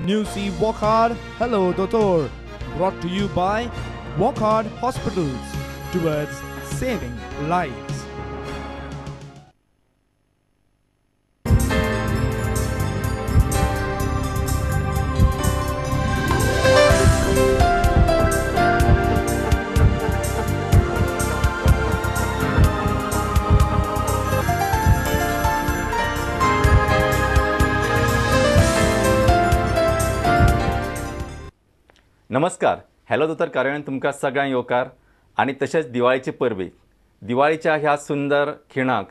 New See Walk Hard, Hello Doctor. Brought to you by Walk Hard Hospitals towards saving lives. नमस्कार. Hello दोतोर कार्यावळीन तुमकां सगळ्यांक येवकार आनी तशेंच दिवाळीची परबी. दिवाळीच्या ह्या सुंदर खिणाक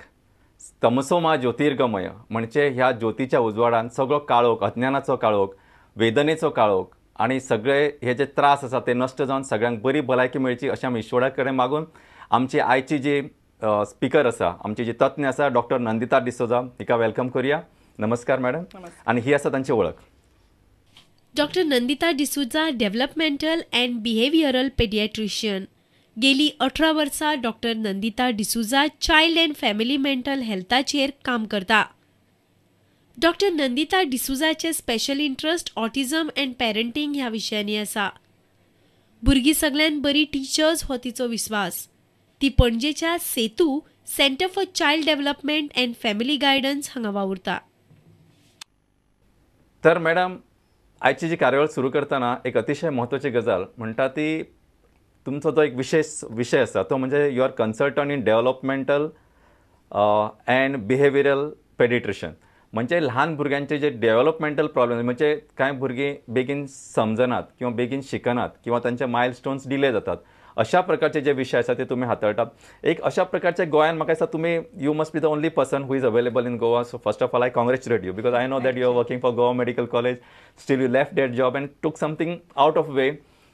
तमसोमा ज्योतिर्गमय म्हणजे ह्या ज्योतीच्या उजवाडान सगळो काळोख, अज्ञानाचो काळोख, वेदनेचो काळोख आनी सगळे हे जे त्रास आसा ते नश्ट जावन सगळ्यांक बरी भलायकी मेळची अशें आमी ईश्वरा कडेन मागून आमची आयची जी स्पिकर आसा, आमची जी तज्ञ आसा डॉक्टर नंदिता डिसोजा, हिका वेलकम करूया. नमस्कार मॅडम. आनी ही आसा तांची वळख. Doctor Nandita D'Souza developmental and behavioural paediatrician. गेली 18 वर्सां doctor Nandita D'Souza child and family mental हेल्थाचेर काम करता. डॉक्टर नंदिता डिसूजाचे special interest autism and parenting ह्या विशयांनी आसा. भुरगीं सगळ्यान बरी टीचर्स हो तिचो विश्वास. ती पणजेच्या Setu centre for child development and family guidance हांगा वावुरता. तर मॅडम, आयची जी कार्यावळ सुरू करतना एक अतिशय महत्वाची गजाल म्हणटा ती तुमचो जो एक विशेष विषय आसा तो म्हणजे you are consultant in developmental and behavioural paediatrician. म्हणजे ल्हान भुरग्यांचे जे डेव्हलपमेंटल प्रॉब्लेम म्हणजे कांय भुरगीं बेगीन समजनात किंवा बेगीन शिकनात किंवा तांचे मायलस्टोन्स डिले जातात. अशा प्रकारचे जे विषय आसा ते तुम्ही हाताळटात. एक अशा प्रकारचे गोंयान म्हाका दिसता तुम्ही you must be the only person who is available in Goa. So first of all I congratulate you because I know that you are working for Goa medical college. Still you left that job and took something out of way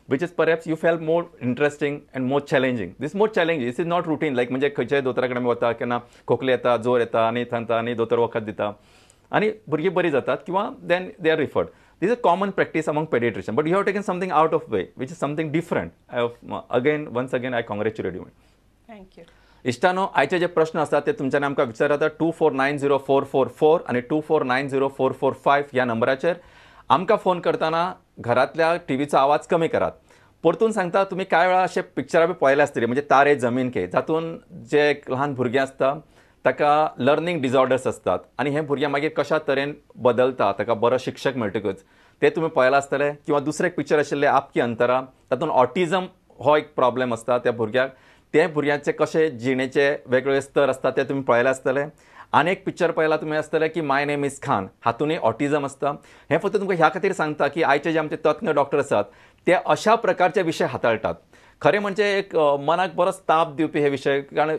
which is perhaps you felt more interesting and more challenging. This more challenging. This is not routine like म्हणजे खंयच्याय दोतोरा कडेन वता केन्ना खोकली येता, जोर येता आनी थांता आनी दोतोर वखद दिता आनी भुरगीं बरी जातात किंवा then they are referred. This is a common practice among pediatricians, but you have taken something out of way, which is something different. Once again, I congratulate you. Thank you. इश्टानो, आयचे जे प्रश्न असतात ते तुमच्यानी आमकां विचारात 24904444 आणि 24904445 ह्या नंबराचेर. आमकां फोन करतना घरातल्या टीव्हीचो आवाज कमी करात. परतून सांगता तुम्ही काय वेळा असे पिक्चरां बी पळयले आसतली म्हणजे तारे जमीन के, जातून जे एक ल्हान भुरगें आसता ताका लर्निंग डिसऑर्डर्स असतात आनी हे भुरगें मागीर कशा तरेन बदलता, ताका बरो शिक्षक मेळटकच ते तुम्ही पळयला आसतले. किंवा दुसरे एक पिक्चर आशिल्लें आपकी अंतरा, तातूंत ऑटिझम हो एक प्रॉब्लेम आसता त्या भुरग्याक. ते भुरग्याचे कशे जिणेचे वेगवेगळे स्तर असतात ते तुम्ही पळयले आसतले. आनी एक पिक्चर पळयला तुम्ही आसतले की माय नेम इज खान, हातूनय ऑटिझम आसता. हे फक्त तुमकां ह्या खातीर सांगता की आयचे जे आमचे तज्ञ डॉक्टर आसात ते अशा प्रकारचे विषय हाताळटात. खरें म्हणजे एक मनाक बरोच ताप दिवपी हे विषय, कारण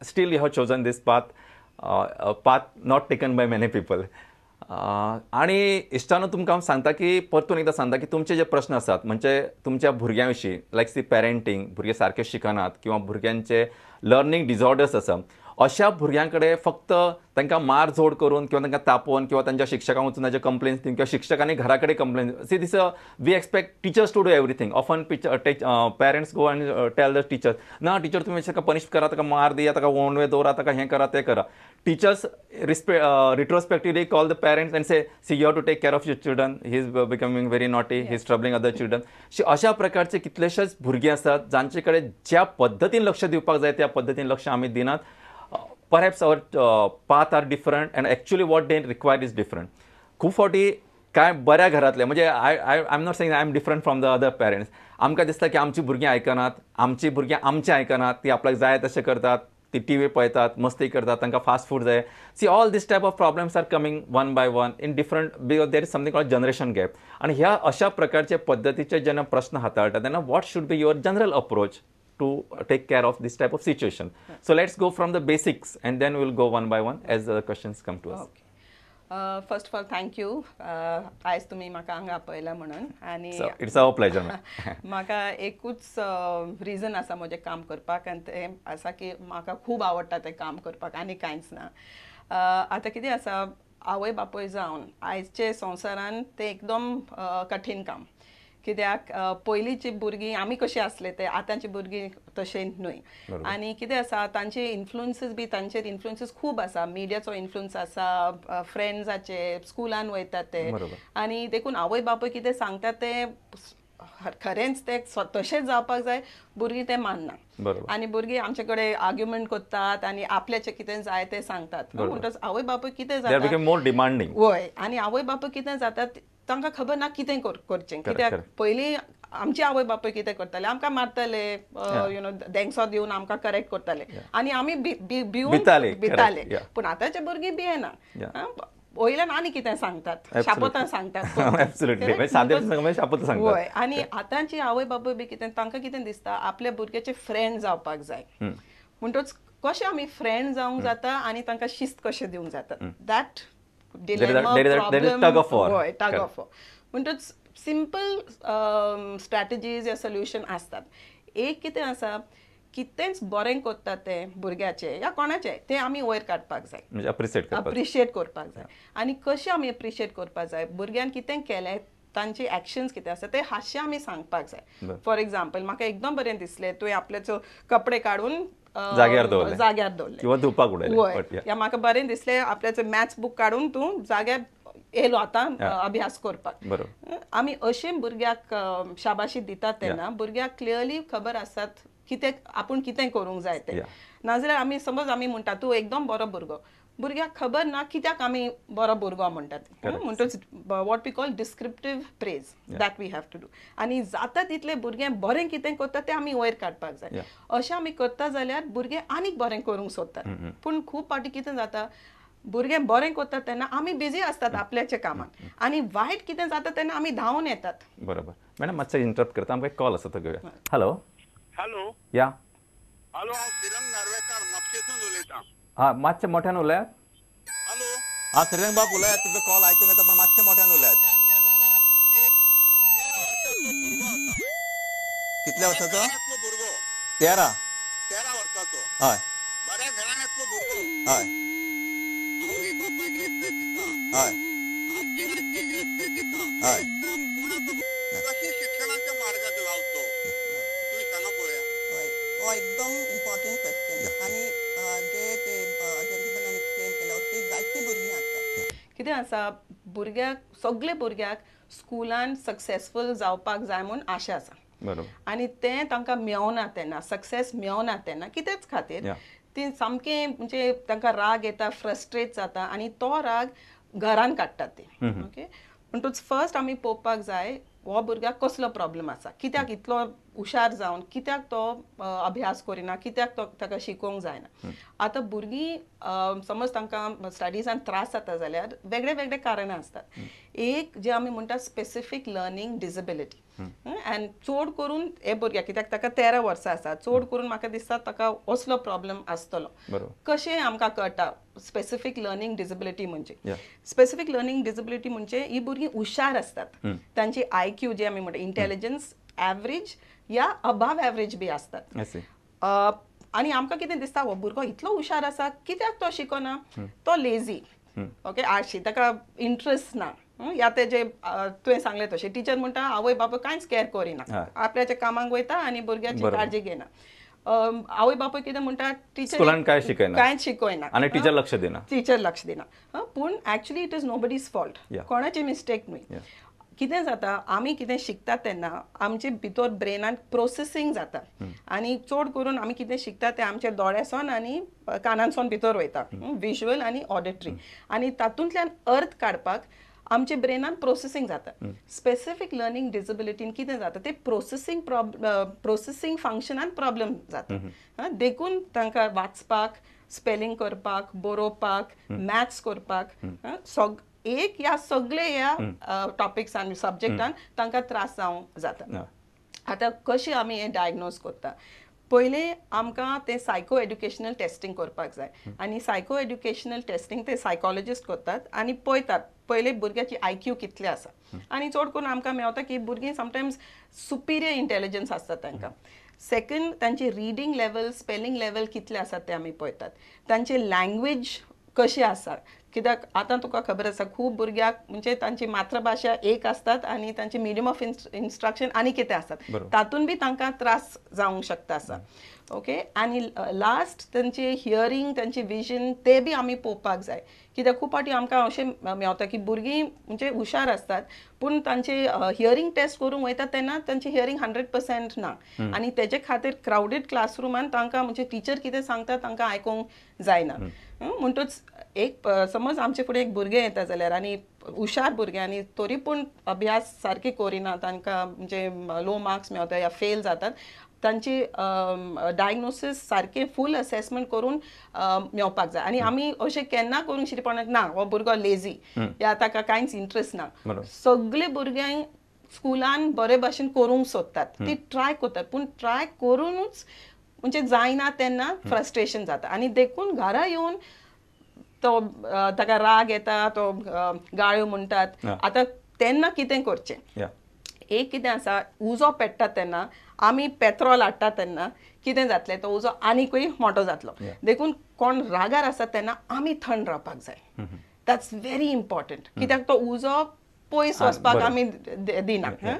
still you have chosen this path not taken by many people. आणि इश्टानो तुमकां हांव सांगता की परतून एकदां सांगता की तुमचे जे प्रश्न आसात म्हणजे तुमच्या भुरग्यां विशीं लायक दी पेरंटींग, भुरगे सारके शिकनात किंवा भुरग्यांचे लर्निंग डिसऑर्डर्स आसा, अशा भुरग्यांकडे फक्त तांकां मार झोड करून किंवा तांकां तापोवन किंवा तांच्या शिक्षकांक वचून ताचे कंप्लेन्स दिवन किंवा शिक्षकांनी घरा कडेन complain see this we expect teachers to do everything. Often parents go and tell the teachers ना टीचर तुम्ही ताका पनिश करा, ताका मार दिया, ताका ओणवे दवरा, ताका हें करा तें करा. Teachers retrospectively call the parents and say, see, you have to take care of your children. He is becoming very naughty. He is troubling other children. अशा प्रकारचे कितलेशेच भुरगे आसात जांचे कडेन ज्या पद्दतीन लक्ष दिवपाक जाय त्या पद्दतीन लक्ष आमी दिनात. Perhaps our path are different and actually what they require is different. खूब फावटी काय बऱ्या घरातले म्हणजे I'm not saying I'm different from the other parents. आमकां दिसता की आमची भुरगीं आयकनात, आमची भुरगीं आमचें आयकनात, ती आपल्याक जाय तशें करतात, ती टीव्ही पळयतात, मस्ती करतात, तांकां फास्ट फूड जाय. See all this type of problems are coming one by one in different because there is something called generation gap. आणि ह्या अशा प्रकारचे पद्दतीचे जेन्ना प्रश्न हाताळटा तेन्ना what should be your general approach to take care of this type of situation. So let's go from the basics and then we'll go one by one as the questions come to us. Okay. First of all, thank you. आज तुम्ही म्हाका हांगा आपयला म्हणून आणि it's our pleasure. म्हाका एकूच region आसा म्हजें काम करपाक आनी तें आसा की म्हाका खूब आवडटा तें काम करपाक आनी कांयच ना. आतां कितें आसा, आवय बापूय जावन आयचे संवसारान तें एकदम कठीण काम कित्याक पयलींची भुरगीं आमी कशी आसले ते आतांची भुरगीं तशे न्हय आनी कितें आसा तांचे इन्फ्लुएन्सीस बी तांचेर इन्फ्लुएन्सीस खूब आसा मिडियाचो इन्फ्लुएन्स आसा फ्रेंड्साचे स्कुलान वयतात ते आनी देखून आवय बापूय कितें सांगतात ते खरेंच ते तशेंच जावपाक जाय भुरगीं ते मानना आनी भुरगीं आमचे कडेन आर्ग्युमेंट करतात आनी आपल्याचें कितें जाय ते सांगतात म्हणटच आवय बापूय कितें जाता मोर डिमांडिंग वय आनी आवय बापूय कितें जातात तांकां खबर ना कितें करचें कित्याक पयलीं आमचे आवय बापूय कितें करताले आमकां मारताले यु नो देंगसो दिवन आमकां करेक्ट करताले आनी आमी भिवून भिताले पूण आतांचे भुरगीं भियेना वयल्यान आनी कितें सांगतात शापोतां सांगतात वय आनी आतांची आवय बापूय बी कितें तांकां कितें दिसता आपल्या भुरग्याचे फ्रेंड जावपाक जाय म्हणटच कशें आमी फ्रेंड जावंक जाता आनी तांकां शिस्त कशें दिवंक जाता दॅट टग ऑफ वॉर म्हणटच सिंपल स्ट्रॅटेजीज या सोल्युशन असतात एक कितें आसा कितेंच बरें करतात ते भुरग्याचे या कोणाचे ते आमी वयर काडपाक जाय म्हणजे अप्रिशिएट करपाक जाय आनी कशें आमी अप्रिशिएट करपाक जाय भुरग्यान कितें केलें तांचे एक्शन्स कितें आसा ते हास्य आमी सांगपाक जाय फॉर एक्झाम्पल म्हाका एकदम बरें दिसलें तुवें आपल्याचो कपडे काडून जाग्यार दवरले किंवा धुवपाक उडयले या म्हाका बरें दिसलें आपल्याचो मॅथ्स बूक काडून तूं जाग्यार येयलो आतां अभ्यास करपाक आमी अशें भुरग्याक शाबाशी दितात तेन्ना भुरग्याक क्लियरली खबर आसतात कितें आपूण कितें करूंक जाय तें नाजाल्यार आमी समज आमी म्हणटा तूं एकदम बरो भुरगो भुरग्याक खबर ना कित्याक आमी बरो भुरगो म्हणटात म्हणटच what we call descriptive praise that we have to do आनी जाता तितलें भुरगें बरें कितें करता तें आमी वयर काडपाक जाय अशें आमी करता जाल्यार भुरगें आनीक बरें करूंक सोदतात पूण खूब फावटी कितें जाता भुरगें बरें करतात तेन्ना आमी बिजी आसतात आपल्याच्या कामात आनी वायट कितें जाता तेन्ना आमी धांवन येतात बरोबर मॅडम मातशें इंटरप्ट करता आमकां एक कॉल आसा तो घेवया हॅलो हॅलो या हॅलो हांव श्रीरंग नार्वेकार म्हापशेसून उलयतां हा मातशें मोठ्यान उलयात हॅलो हा श्रीरंग बाब उलयात तुजो कॉल आयकूंक येता पण मातशें मोठ्यान उलयात कितल्या वर्साचो भुरगो 13 वर्साचो हय बऱ्या घराण्यांतलो भुरगो हय हय हय कशें शिक्षणाच्या मार्गात लावचो तुम्ही सांगा पळोवया एकदम इम्पॉर्टंट क्वेश्चन आनी जे ते जेंटलमॅन एक्सप्लेन केला अशी जायती भुरगीं आसतात कितें आसा भुरग्याक सगळे भुरग्याक स्कुलान सक्सेसफूल जावपाक जाय म्हूण आशा आसा आनी तें तांकां मेळना तेन्ना सक्सेस मेळना तेन्ना कितेंच खातीर ती सामकें म्हणजे तांकां राग येता फ्रस्ट्रेट जाता आनी तो राग घरान काडटात ती ओके म्हणटूच फर्स्ट आमी पळोवपाक जाय हो भुरग्याक कसलो प्रॉब्लेम आसा कित्याक इतलो हुशार जावन कित्याक तो अभ्यास करिना कित्याक ताका शिकोवंक जायना आतां भुरगीं समज तांकां स्टडीजान त्रास जाता जाल्यार वेगळे वेगळे कारणां आसतात एक जे आमी म्हणटा स्पेसिफीक लर्निंग डिसेबिलिटी आनी चड करून हे भुरग्याक कित्याक ताका 13 वर्सां आसा चड करून म्हाका दिसता ताका असलो प्रॉब्लेम आसतलो कशें आमकां कळटा स्पेसिफीक लर्निंग डिसेबिलिटी म्हणजे स्पेसिफीक लर्निंग डिसेबिलिटी म्हणजे ही भुरगीं हुशार असतात तांची IQ जे आमी म्हणटा इंटेलिजन्स एवरेज या अबाव एवरेज बी असतात आनी आमकां कितें दिसता हो भुरगो इतलो हुशार आसा कित्याक तो शिकना तो लेझी ओके आळशी ताका इंट्रस्ट ना या तेजे तुवें सांगलें तशें टिचर म्हणटा आवय बापूय कांयच कॅर करिना आपल्याच्या कामांक वयता आनी भुरग्याची काळजी घेना आवय बापूय कितें म्हणटा टिचर कांयच शिकयना आनी टिचर लक्ष दिना पूण actually it is nobody's fault कोणाची मिस्टेक न्हय कितें जाता आमी कितें शिकतात तेन्ना आमचे भितर ब्रेनान प्रोसेसींग जाता आनी चड करून आमी कितें शिकता तें आमच्या दोळ्यासून आनी कानांसून भितर वयता विज्युअल आनी ऑडिटरी आनी तातूंतल्यान अर्थ काडपाक आमचे ब्रेनान प्रोसेसींग जाता स्पेसिफीक लर्निंग डिसेबिलिटीन कितें जाता ते प्रोसेसींग फंक्शनान प्रॉब्लेम जाता देखून तांकां वाचपाक स्पेलिंग करपाक बरोवपाक मॅथ्स करपाक एक या सगळे ह्या टॉपिक्सान सब्जेक्टान तांकां त्रास जावंक जाता आतां कशें आमी हें डायग्नोज करता पयलें आमकां तें सायको एड्युकेशनल टेस्टींग करपाक जाय आनी सायको एड्युकेशनल टेस्टींग ते सायकॉलॉजिस्ट करतात आनी पळयतात पयले भुरग्याची IQ कितले आसा आनी चड करून आमकां मेळटा की भुरगीं समटायम्स सुपिरियर इंटेलिजन्स आसता तांकां सेकंड तांची रिडींग लेवल स्पेलिंग लेवल कितले आसात ते आमी पळयतात तांचे लँग्वेज कशी आसा कित्याक आतां तुका खबर आसा खूब भुरग्याक म्हणजे तांची मातृभाशा एक आसतात आनी तांचे मिडियम ऑफ इन्स्ट्रक्शन आनी कितें आसतात तातून बी तांकां त्रास जावंक शकता आसा ओके आनी लास्ट तांचे हियरींग तांचे विजन ते बी आमी पळोवपाक जाय कित्याक खूब फावटी आमकां अशें मेवता की भुरगीं म्हणजे हुशार आसतात पूण तांचे हियरींग टेस्ट करूंक वयता तेन्ना तांचे हियरींग 100% ना आनी तेजे खातीर क्रावडेड क्लासरुमान तांकां म्हणजे टिचर कितें सांगता तांकां आयकूंक जायना म्हणटूच एक समज आमचे फुडें एक भुरगें येता जाल्यार आनी हुशार भुरगें आनी तरी पूण अभ्यास सारके करिना तांकां म्हणजे लो मार्क्स मेवता या फेल जातात तांची डायग्नोसीस सारकें फूल असेसमेंट करून मेवपाक जाय आनी आमी अशें केन्ना करूंक शिरपणाक ना हो भुरगो लेजी या ताका कांयच इंट्रस्ट ना सगळे भुरग्यांक स्कुलान बरे भाशेन करूंक सोदतात ती ट्राय करतात पूण ट्राय करूनच म्हणजे जायना तेन्ना फ्रस्ट्रेशन जाता आनी देखून घरा येवन तो ताका राग येता तो गाळ्यो म्हणटात आतां तेन्ना कितें करचें एक कितें आसा उजो पेट्टा तेन्ना आमी पेत्रोल हाडटा तेन्ना कितें जातलें तो उजो आनीकूय मोठो जातलो देखून कोण रागार आसा तेन्ना आमी थंड रावपाक जाय दॅट्स व्हेरी इम्पॉर्टंट कित्याक तो उजो पयस वचपाक आमी दिना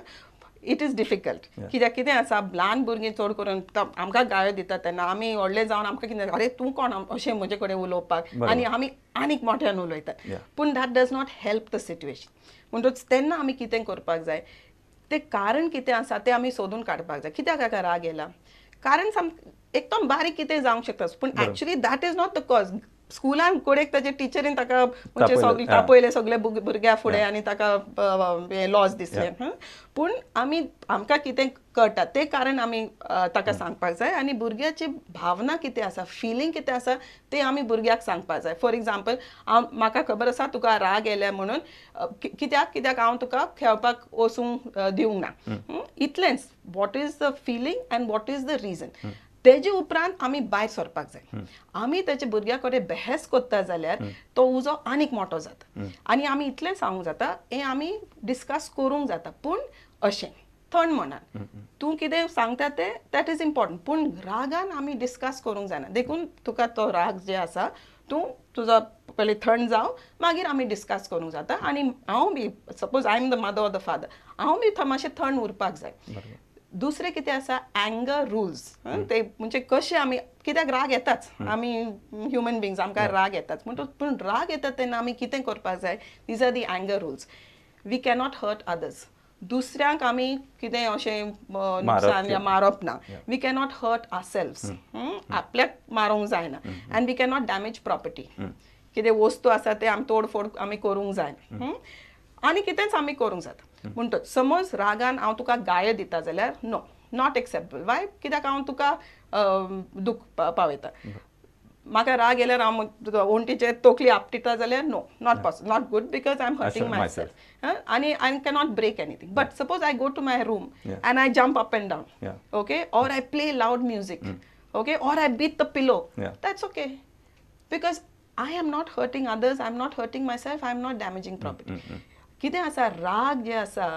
इट इज डिफिकल्ट कित्याक कितें आसा ल्हान भुरगीं चड करून आमकां गाळ्यो दिता तेन्ना आमी व्हडले जावन आमकां कितें अरे तूं कोण अशें म्हजे कडेन उलोवपाक आनी आमी आनीक मोठ्यान उलयतात पूण that does not help the situation म्हणटूच तेन्ना आमी कितें करपाक जाय ते कारण कितें आसा तें आमी सोदून काडपाक जाय कित्याक हाका राग येला कारण एकदम बारीक कितें जावंक शकता पूण actually that is not the cause स्कुलान कोडेक ताचे टिचरीन ताका म्हणजे सगळे तापयले सगळे भुरग्या फुडें आनी ताका लॉस दिसले पूण आमकां कितें कळटा तें कारण आमी ताका सांगपाक जाय आनी भुरग्याची भावना कितें आसा फिलींग कितें आसा तें आमी भुरग्याक सांगपाक जाय फॉर एग्जाम्पल म्हाका खबर आसा तुका राग येयल्या म्हणून कित्याक हांव तुका खेळपाक वचूंक दिवंक ना इतलेंच what is the feeling and what is the reason तेजे उपरांत आमी भायर सरपाक जाय आमी तेच्या भुरग्या कडेन बहस करता जाल्यार तो उजो आनीक मोठो जाता आनी आमी इतलें सांगूंक जाता हें आमी डिस्कस करूंक जाता पूण अशें थंड मनान तूं कितें सांगता तें दॅट इज इम्पॉर्टंट पूण रागान आमी डिस्कस करूंक जायना देखून तुका तो राग जे आसा तूं तुजो पयलीं थंड जाव मागीर आमी डिस्कस करूंक जाता आनी हांव बी suppose I am the mother or the father हांव बी मातशें थंड उरपाक जाय दुसरें कितें आसा एंगर रुल्स ते म्हणजे कशें आमी कित्याक राग येताच आमी ह्युमन बिंग्स आमकां राग येताच म्हणटूच पूण राग येता तेन्ना आमी कितें करपाक जाय these are the anger rules we cannot hurt others दुसऱ्यांक आमी कितें अशें नुकसान या मारप ना वी कॅनॉट हर्ट आवरसेल्व्स आपल्याक मारूंक जायना and we cannot damage property कितें वस्तू आसा ते आमी तोडफोड आमी करूंक जाय आनी कितेंच आमी करूंक जाता म्हणटच समज रागान हांव तुका गाळ्यो दिता जाल्यार नो नॉट एक्सेप्टेबल वाय कित्याक हांव तुका दूख पावयता म्हाका राग येयल्यार हांव ओंटीचेर तोकली आपटिता जाल्यार no not possible not good because I am hurting myself and I cannot break anything but suppose I go to my room and I jump up and down okay or I play loud music okay or I beat the pillow that's okay because I am not hurting others I am not hurting myself I am not damaging property कितें आसा राग जे आसा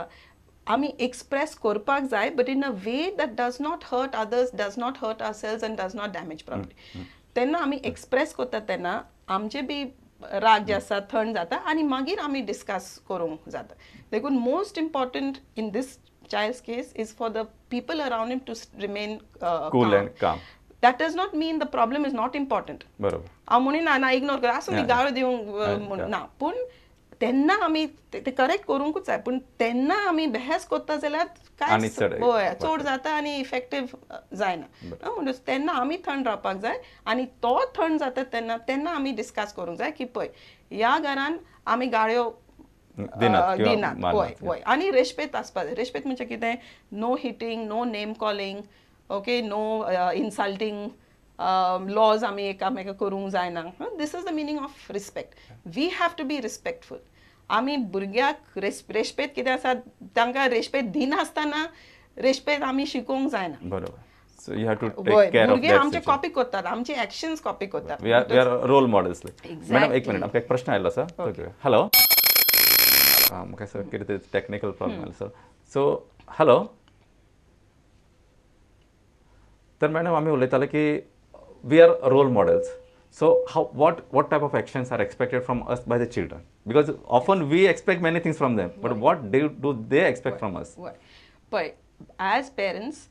आमी express करपाक जाय but in a way that does not hurt others does not hurt ourselves and does not damage property तेन्ना आमी एक्सप्रेस करता तेन्ना आमचे बी राग जे आसा थंड जाता आनी मागीर आमी डिस्कस करूंक जाता देखून most important in this child's case is for the people around him to remain cool and calm that does not mean the problem is not important बरोबर हांव म्हणिना ना इग्नोर कर आसूं न्ही गाळो दिवंक ना पूण तेन्ना आमी ते करेक्ट करूंकूच जाय पूण तेन्ना आमी बहस करता जाल्यार काय चड जाता आनी इफेक्टीव जायना म्हणटच तेन्ना आमी थंड रावपाक जाय आनी तो थंड जाता तेन्ना आमी डिस्कस करूंक जाय की पळय ह्या घरान आमी गाळ्यो दिनात हय हय आनी रेस्पेत आसपाक जाय रेस्पेत म्हणजे कितें no hitting no name calling okay no insulting laws आमी एकामेका करूंक जायना this is the meaning of respect we have to be respectful आमी भुरग्याक रेस्पेत कितें आसा तांकां रेस्पेत दिनासतना रेस्पेत आमी शिकोवंक जायना बरोबर so you have to take care of भुरगे आमचे कॉपी करतात आमचे एक्शन्स कॉपी करतात we are role models madam एक मिनिट आमकां एक प्रश्न आयलो सर हॅलो म्हाका सर कितें टॅक्निकल प्रॉब्लेम आयलो सर सो हॅलो तर मॅडम आमी उलयताले की we are role models So what type of actions are expected from us by the children? Because often we expect many things from them, but what do they expect from us? But as parents,